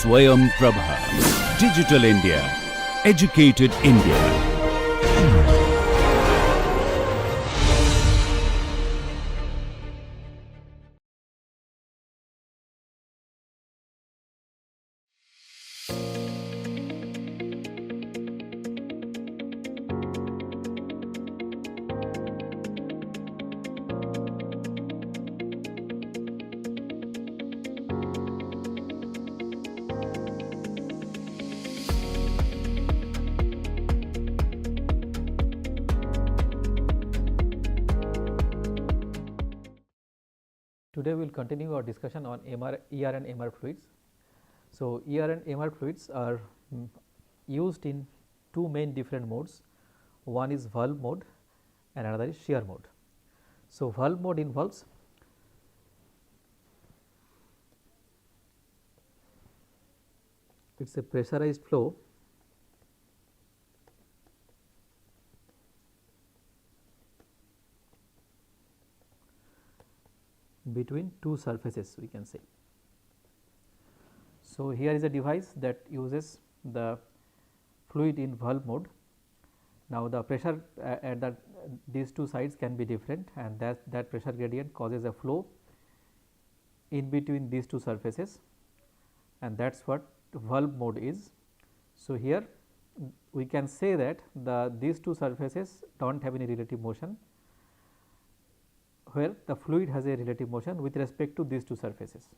Swayam Prabha. Digital India. Educated India. Today we will continue our discussion on ER and MR fluids. So, ER and MR fluids are used in two main different modes. One is valve mode and another is shear mode. So, valve mode involves it is a pressurized flow between two surfaces, we can say. So, here is a device that uses the fluid in valve mode. Now, the pressure at these two sides can be different, and that pressure gradient causes a flow in between these two surfaces, and that is what valve mode is. So, here we can say that these two surfaces do not have any relative motion, where the fluid has a relative motion with respect to these two surfaces.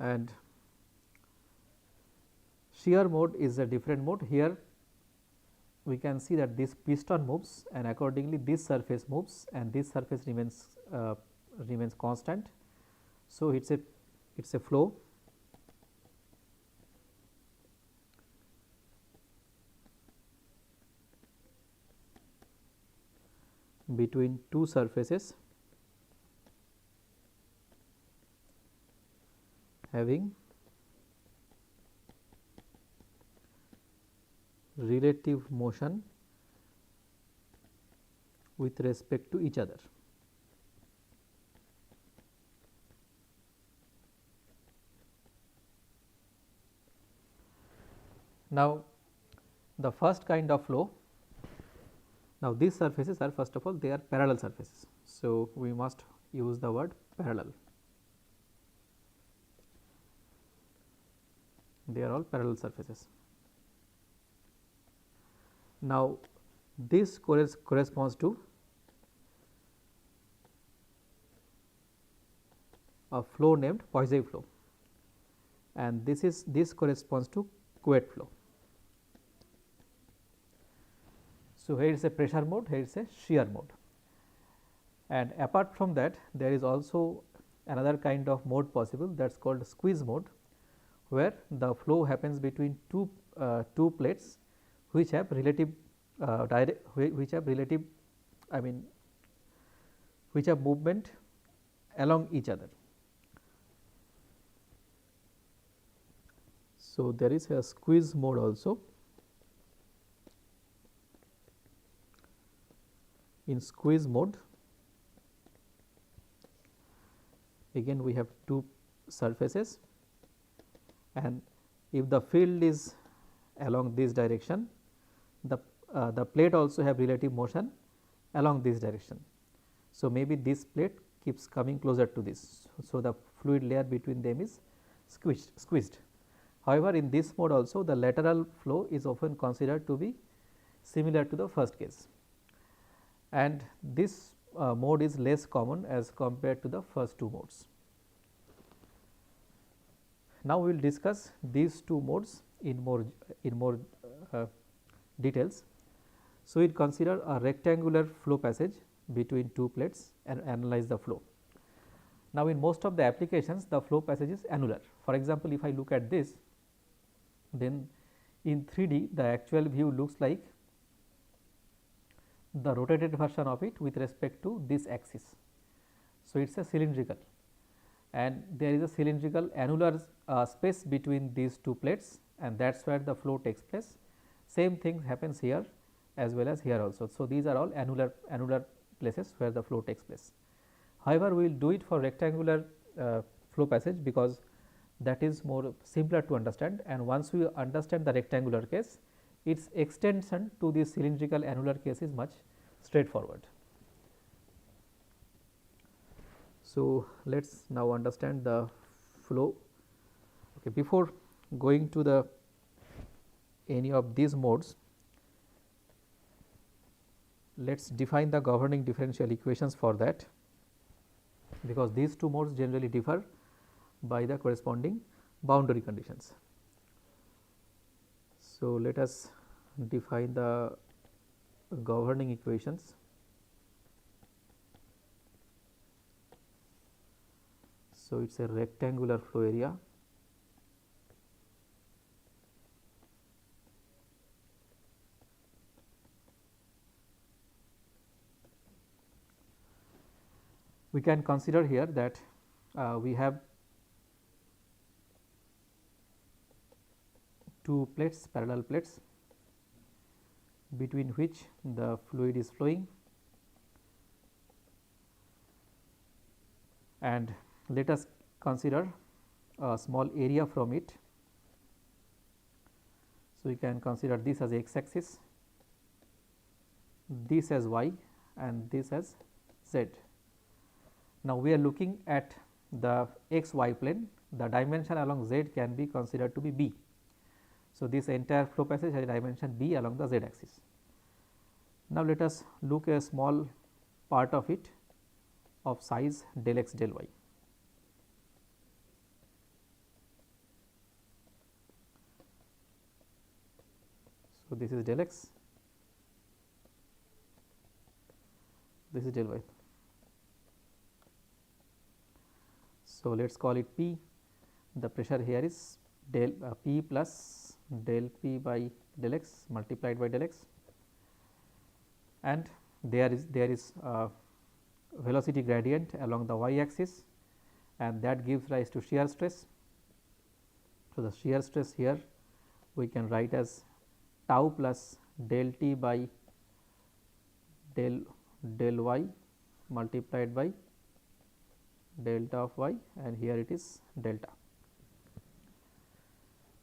And shear mode is a different mode. Here we can see that this piston moves, and accordingly this surface moves, and this surface remains constant. So, it is a flow between two surfaces having relative motion with respect to each other. Now, the first kind of flow, now these surfaces are, first of all, they are parallel surfaces. So, we must use the word parallel. They are all parallel surfaces. Now, this corresponds to a flow named Poiseuille flow, and this corresponds to Couette flow. So, here is a pressure mode, here is a shear mode, and apart from that there is also another kind of mode possible, that is called squeeze mode, where the flow happens between two plates which have relative which have movement along each other. So, there is a squeeze mode also. In squeeze mode, again we have two surfaces, and if the field is along this direction, the plate also have relative motion along this direction. So, maybe this plate keeps coming closer to this. So, the fluid layer between them is squeezed. However, in this mode also the lateral flow is often considered to be similar to the first case, and this mode is less common as compared to the first two modes. Now, we will discuss these two modes in more details. So, we will consider a rectangular flow passage between two plates and analyze the flow. Now, in most of the applications the flow passage is annular. For example, if I look at this, then in 3D the actual view looks like the rotated version of it with respect to this axis. So, it is a cylindrical, and there is a cylindrical annular space between these two plates, and that is where the flow takes place. Same thing happens here as well as here also. So, these are all annular places where the flow takes place. However, we will do it for rectangular flow passage, because that is more simpler to understand, and once we understand the rectangular case, its extension to the cylindrical annular case is much straightforward. So, let us now understand the flow. Okay, before going to the any of these modes, let us define the governing differential equations for that, because these two modes generally differ by the corresponding boundary conditions. So, let us define the governing equations. So, it is a rectangular flow area we can consider here that we have two plates, parallel plates, between which the fluid is flowing, and let us consider a small area from it. So, we can consider this as x axis, this as y, and this as z. Now, we are looking at the x y plane, the dimension along z can be considered to be b. So, this entire flow passage has a dimension b along the z axis. Now, let us look at a small part of it of size del x del y. So, this is del x, this is del y. So, let us call it P. The pressure here is del P plus del P by del x multiplied by del x, and there is velocity gradient along the y axis, and that gives rise to shear stress. So, the shear stress here we can write as tau plus del T by del y multiplied by delta of y, and here it is delta.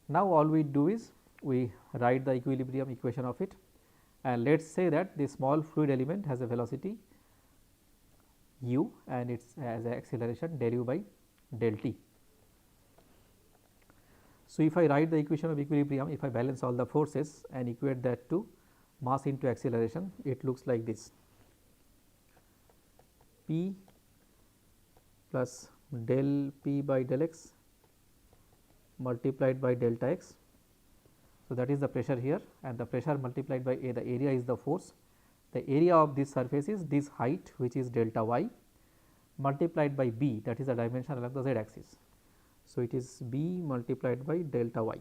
Now, all we do is we write the equilibrium equation of it, and let us say that the small fluid element has a velocity u and it has an acceleration del u by del t. So, if I write the equation of equilibrium, if I balance all the forces and equate that to mass into acceleration, it looks like this: P plus del P by del x multiplied by delta x. So, that is the pressure here, and the pressure multiplied by A, the area is the force. The area of this surface is this height, which is delta y, multiplied by B, that is the dimension along the z axis. So, it is B multiplied by delta y.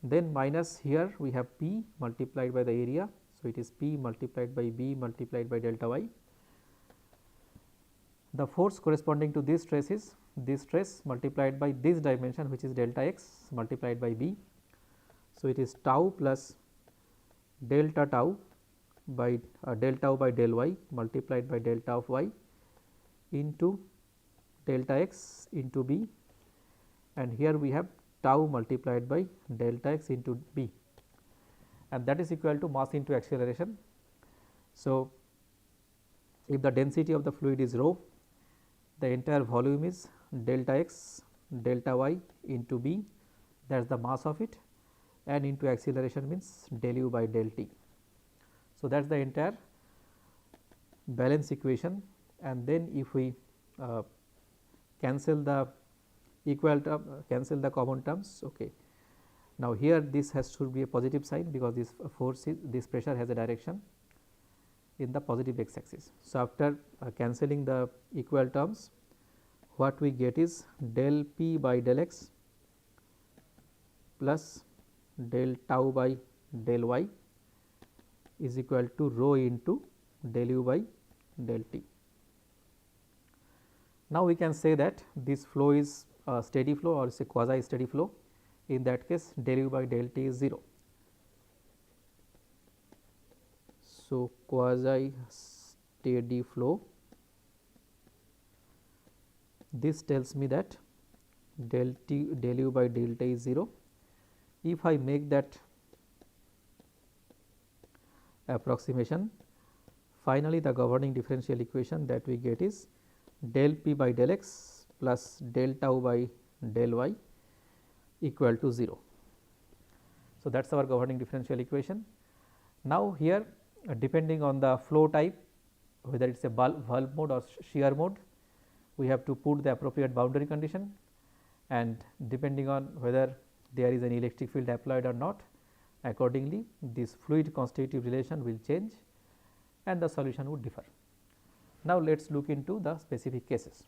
Then minus here we have P multiplied by the area. So, it is P multiplied by B multiplied by delta y. The force corresponding to this stress is this stress multiplied by this dimension, which is delta x multiplied by B. So, it is tau plus delta tau by del tau by del y multiplied by delta of y into delta x into B, and here we have tau multiplied by delta x into B, and that is equal to mass into acceleration. So, if the density of the fluid is rho, the entire volume is delta x delta y into B, that is the mass of it, and into acceleration means del u by del t. So, that is the entire balance equation, and then if we cancel the equal term, cancel the common terms. Okay. Now, here this should be a positive sign, because this force is, this pressure has a direction in the positive x axis. So, after cancelling the equal terms, what we get is del P by del x plus del tau by del y is equal to rho into del u by del t. Now, we can say that this flow is a steady flow or it is a quasi steady flow. In that case, del u by del t is 0. So, quasi steady flow, this tells me that del u by delta is 0. If I make that approximation, finally the governing differential equation that we get is del p by del x plus del tau by del y equal to 0. So, that is our governing differential equation. Now, here depending on the flow type, whether it is a valve mode or shear mode, we have to put the appropriate boundary condition, and depending on whether there is an electric field applied or not, accordingly this fluid constitutive relation will change and the solution would differ. Now, let us look into the specific cases.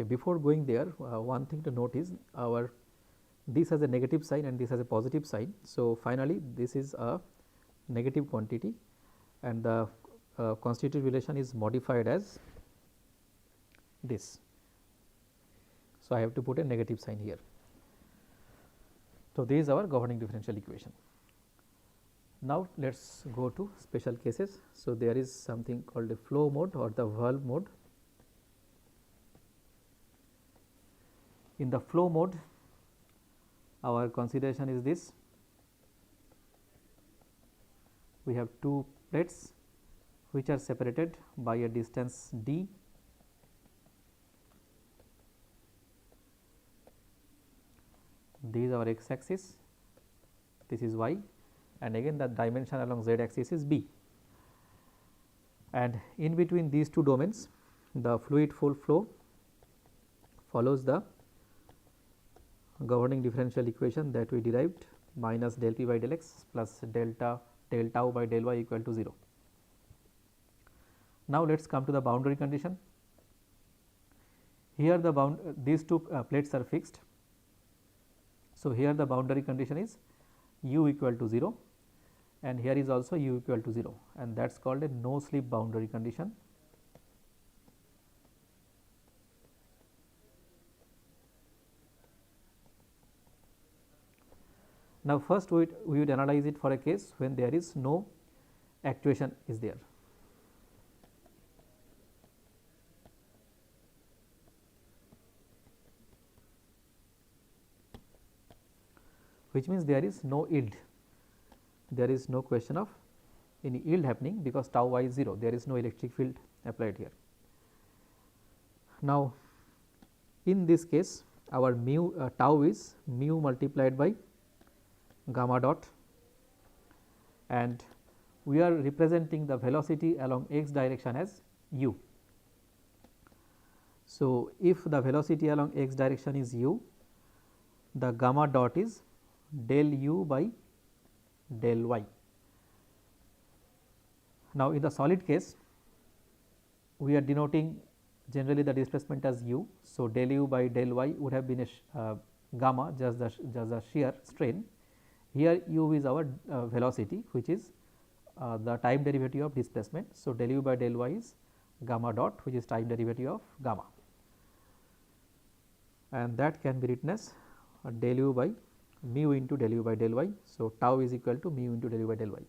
Before going there, one thing to note is this has a negative sign and this has a positive sign. So, finally, this is a negative quantity and the constitutive relation is modified as this. So, I have to put a negative sign here. So, this is our governing differential equation. Now, let us go to special cases. So, there is something called a flow mode or the valve mode. In the flow mode, our consideration is this: we have two plates which are separated by a distance d. This is our x axis, this is y, and again the dimension along z axis is b, and in between these two domains the fluid flow follows the governing differential equation that we derived, minus del p by del x plus del tau by del y equal to 0. Now, let us come to the boundary condition. Here these two plates are fixed. So, here the boundary condition is u equal to 0 and here is also u equal to 0, and that is called a no slip boundary condition. Now, first we would analyze it for a case when there is no actuation is there. Which means there is no yield, there is no question of any yield happening because tau y is 0, there is no electric field applied here. Now, in this case our tau is mu multiplied by gamma dot, and we are representing the velocity along x direction as u. So, if the velocity along x direction is u, the gamma dot is del u by del y. Now, in the solid case we are denoting generally the displacement as u. So, del u by del y would have been a gamma, just the shear strain. Here u is our velocity, which is the time derivative of displacement. So, del u by del y is gamma dot, which is time derivative of gamma, and that can be written as del u by mu into del u by del y. So, tau is equal to mu into del u by del y.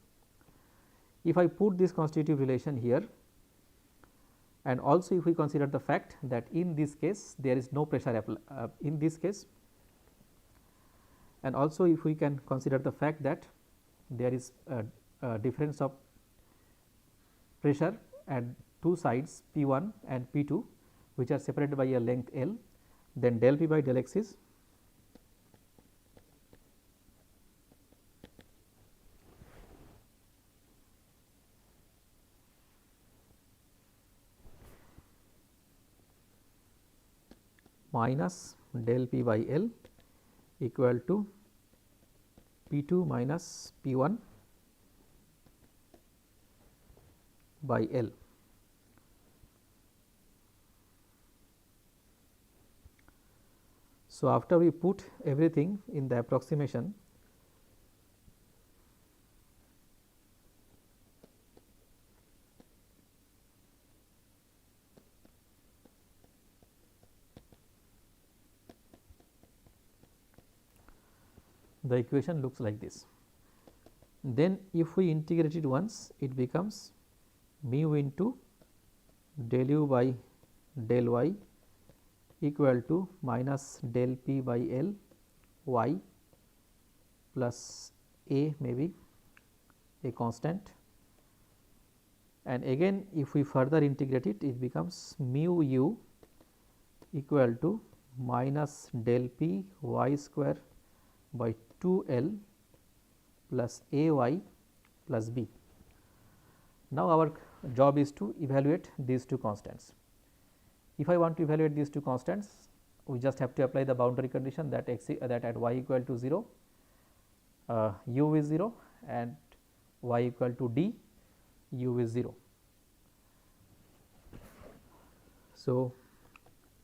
If I put this constitutive relation here, and also if we consider the fact that in this case there is no pressure in this case, and also if we can consider the fact that there is a difference of pressure at two sides P 1 and P 2 which are separated by a length L, then del P by del x is minus del P by L equal to P 2 minus P 1 by L. So, after we put everything in the approximation, the equation looks like this. Then if we integrate it once, it becomes mu into del u by del y equal to minus del p by L y plus a, maybe a constant, and again if we further integrate it, it becomes mu u equal to minus del p y square by 2 L plus a y plus b. Now, our job is to evaluate these two constants. If I want to evaluate these two constants, we just have to apply the boundary condition that that at y equal to 0, u is 0, and y equal to d, u is 0. So,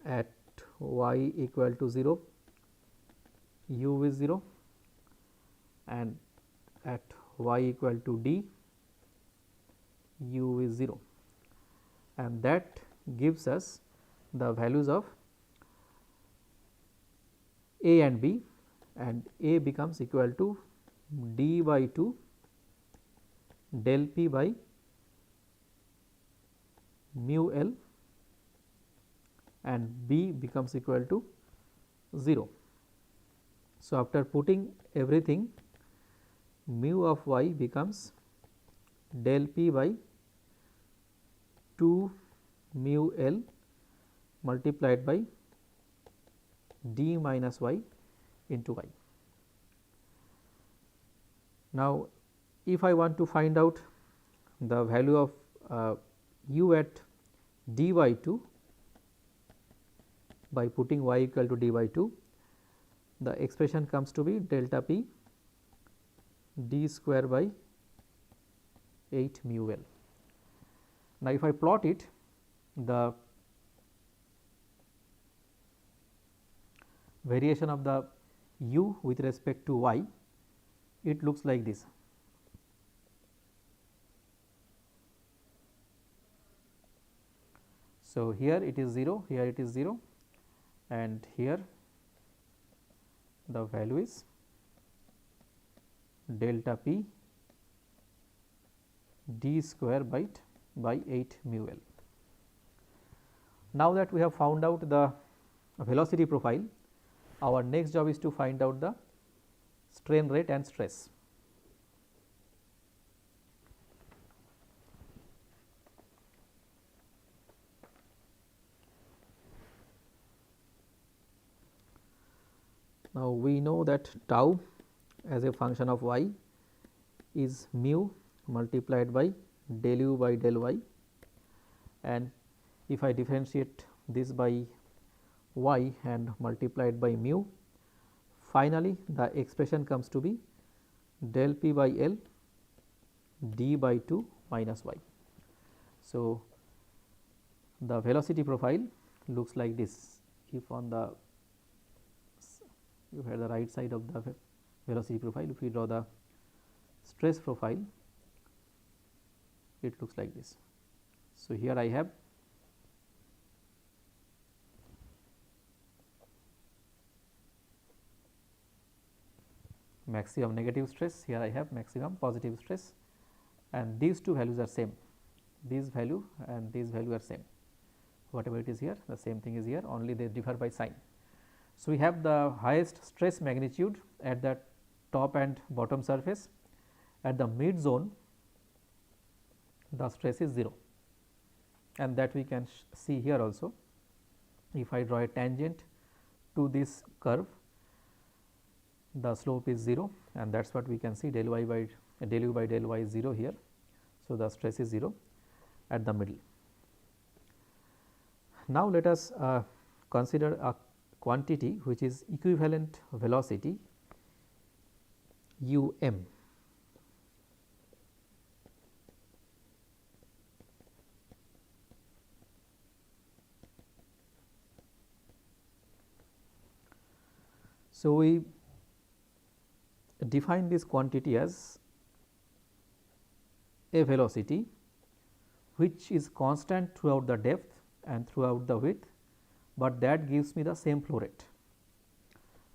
at y equal to 0, u is 0, and at y equal to d, u is 0, and that gives us the values of a and b, and a becomes equal to d by 2 del p by mu L, and b becomes equal to 0. So, after putting everything, mu of y becomes del p by 2 mu L multiplied by d minus y into y. Now, if I want to find out the value of u at d by 2 by putting y equal to d by 2, the expression comes to be delta p d square by 8 mu L. Now, if I plot it, the variation of the u with respect to y, it looks like this. So, here it is 0, here it is 0, and here the value is delta p d square by 8 mu L. Now, that we have found out the velocity profile, our next job is to find out the strain rate and stress. Now, we know that tau as a function of y is mu multiplied by del u by del y, and if I differentiate this by y and multiplied by mu, finally, the expression comes to be del p by L d by 2 minus y. So, the velocity profile looks like this. If on the you have the right side of the velocity profile, if we draw the stress profile, it looks like this. So, here I have maximum negative stress, here I have maximum positive stress, and these two values are same, this value and this value are same, whatever it is here, the same thing is here, only they differ by sign. So, we have the highest stress magnitude at the top and bottom surface. At the mid zone, the stress is 0, and that we can see here also. If I draw a tangent to this curve, the slope is 0, and that is what we can see, del y by del u by del y is 0 here. So, the stress is 0 at the middle. Now, let us consider a quantity which is equivalent velocity u m. So, we define this quantity as a velocity which is constant throughout the depth and throughout the width, but that gives me the same flow rate.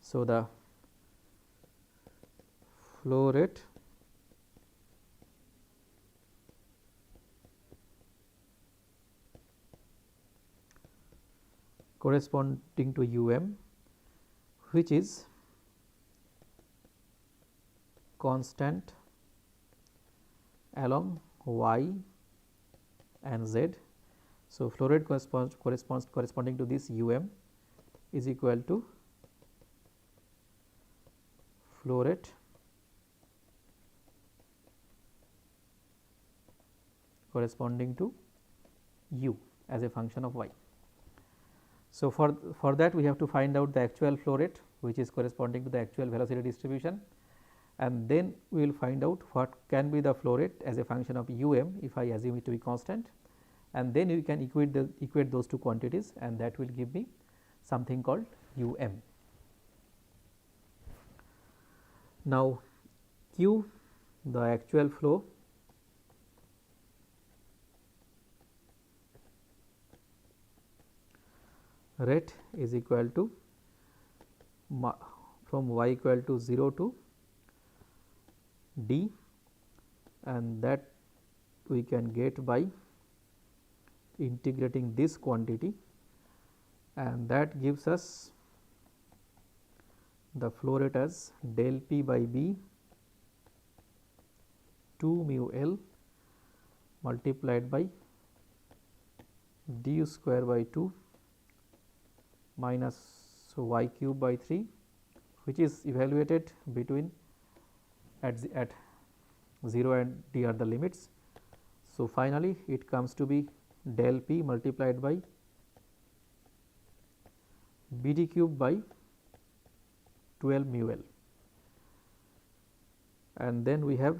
So, the flow rate corresponding to which is constant along y and z. So, flow rate corresponding to this is equal to flow rate corresponding to u as a function of y. So, for that we have to find out the actual flow rate, which is corresponding to the actual velocity distribution, and then we will find out what can be the flow rate as a function of if I assume it to be constant, and then we can equate those two quantities, and that will give me something called Now, Q, the actual flow rate is equal to from y equal to 0 to d, and that we can get by integrating this quantity, and that gives us the flow rate as del p by b 2 mu L multiplied by d square by 2 minus y cube by 3, which is evaluated between at 0 and d are the limits. So, finally, it comes to be del p multiplied by b d cube by 12 mu L, and then we have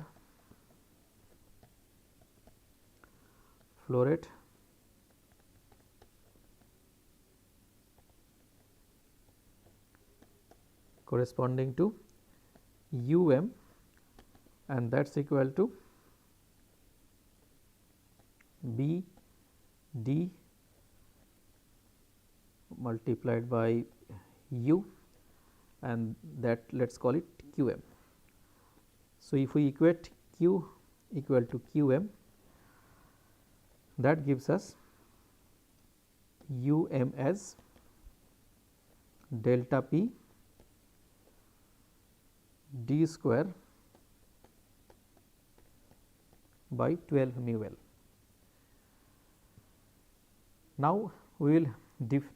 flow rate corresponding to and that is equal to b d multiplied by u, and that let us call it Qm. So, if we equate Q equal to Qm, that gives us as delta p d square by 12 mu L. Now, we will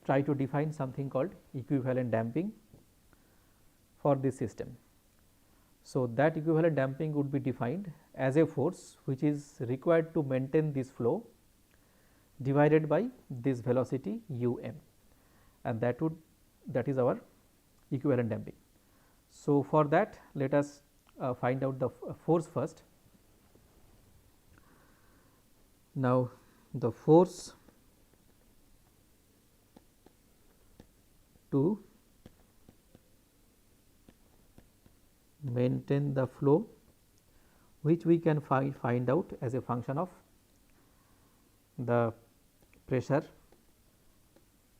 try to define something called equivalent damping for this system. So, that equivalent damping would be defined as a force which is required to maintain this flow divided by this velocity and that is our equivalent damping. So, for that let us find out the force first. Now, the force to maintain the flow, which we can find out as a function of the pressure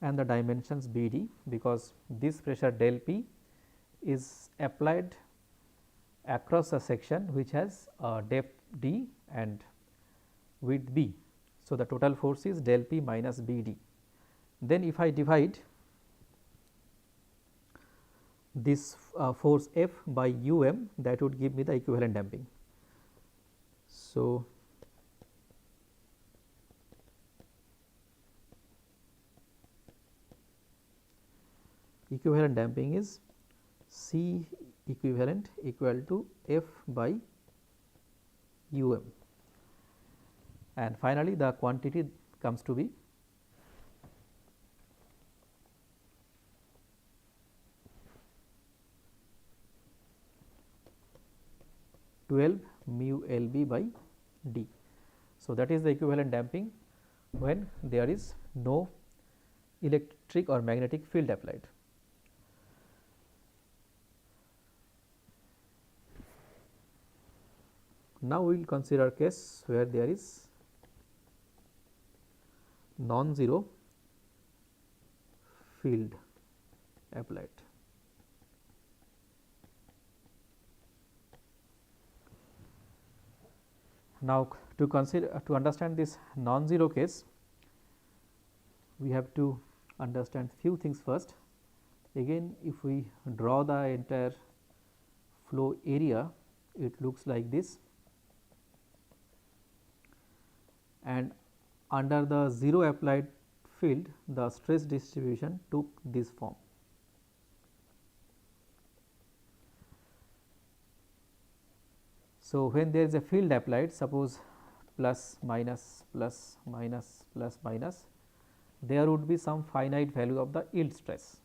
and the dimensions B d, because this pressure del P is applied across a section which has depth d and width b. So, the total force is del P minus B d. Then if I divide this force F by that would give me the equivalent damping. So, equivalent damping is C equivalent equal to F by and finally, the quantity comes to be mu Lb by d. So, that is the equivalent damping when there is no electric or magnetic field applied. Now, we will consider a case where there is non-zero field applied. Now, to understand this non-zero case, we have to understand few things first. Again, if we draw the entire flow area, it looks like this, and under the zero applied field, the stress distribution took this form. So, when there is a field applied, suppose plus minus plus minus plus minus, there would be some finite value of the yield stress.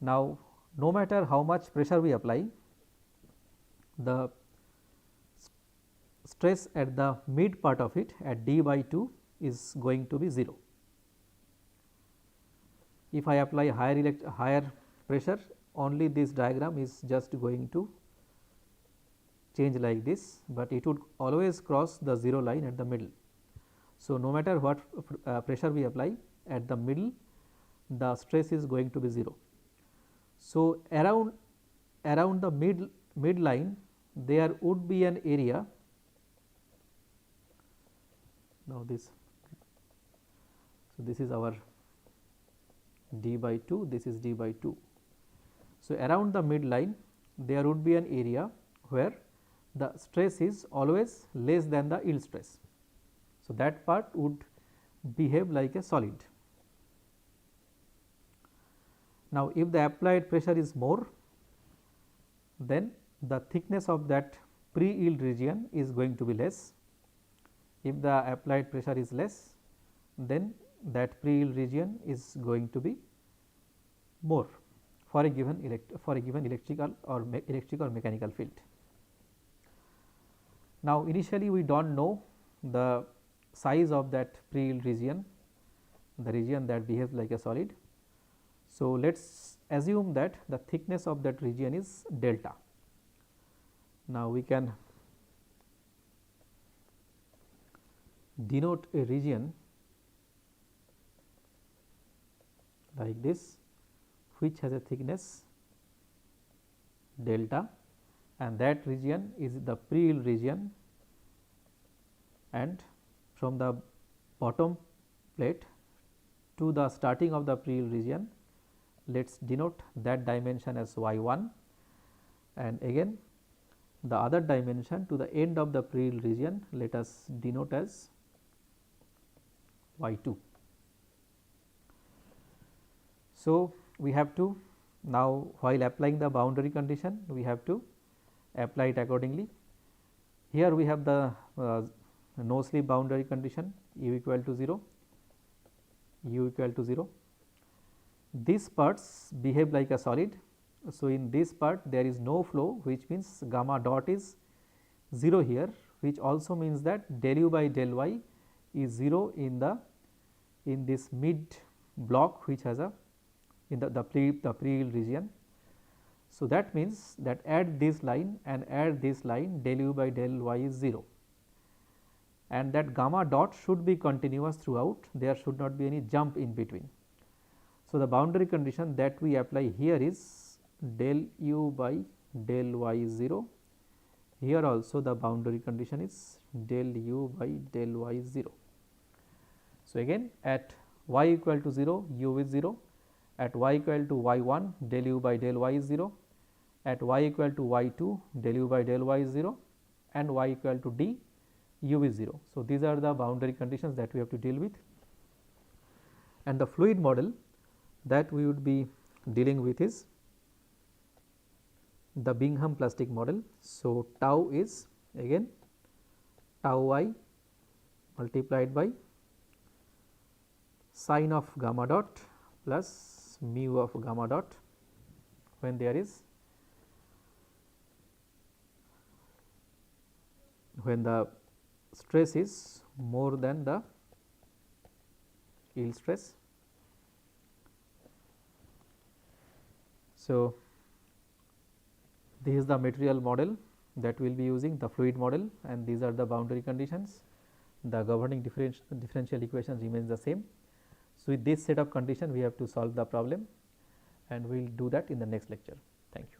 Now, no matter how much pressure we apply, the stress at the mid part of it at d by 2 is going to be 0. If I apply higher pressure, only this diagram is just going to change like this, but it would always cross the 0 line at the middle. So, no matter what pressure we apply at the middle, the stress is going to be 0. So, around the mid line there would be an area. Now, this is our d by 2, this is d by 2. So, around the mid line there would be an area where the stress is always less than the yield stress. So, that part would behave like a solid. Now, if the applied pressure is more, then the thickness of that pre-yield region is going to be less. If the applied pressure is less, then that pre-yield region is going to be more for a given electrical or mechanical field. Now, initially we do not know the size of that pre-yield region, the region that behaves like a solid. So, let us assume that the thickness of that region is delta. Now, we can denote a region like this, which has a thickness delta, and that region is the pre-yield region, and from the bottom plate to the starting of the pre-yield region, let us denote that dimension as y1, and again the other dimension to the end of the pre-yield region, let us denote as y2. So, we have to now, while applying the boundary condition, we have to apply it accordingly. Here we have the no slip boundary condition, u equal to 0, u equal to 0. These parts behave like a solid. So, in this part there is no flow, which means gamma dot is 0 here, which also means that del u by del y is 0 in this mid block, which has a in the pre-yield region. So, that means that at this line and at this line del u by del y is 0, and that gamma dot should be continuous throughout, there should not be any jump in between. So, the boundary condition that we apply here is del u by del y is 0, here also the boundary condition is del u by del y is 0. So, again at y equal to 0, u is 0, at y equal to y1, del u by del y is 0, at y equal to y2, del u by del y is 0, and y equal to d, u is 0. So, these are the boundary conditions that we have to deal with, and the fluid model that we would be dealing with is the Bingham plastic model. So, tau is again tau y multiplied by sine of gamma dot plus mu of gamma dot when there is when the stress is more than the yield stress. So, this is the material model that we will be using, the fluid model, and these are the boundary conditions. The governing differential equation remains the same. So, with this set of condition we have to solve the problem, and we will do that in the next lecture. Thank you.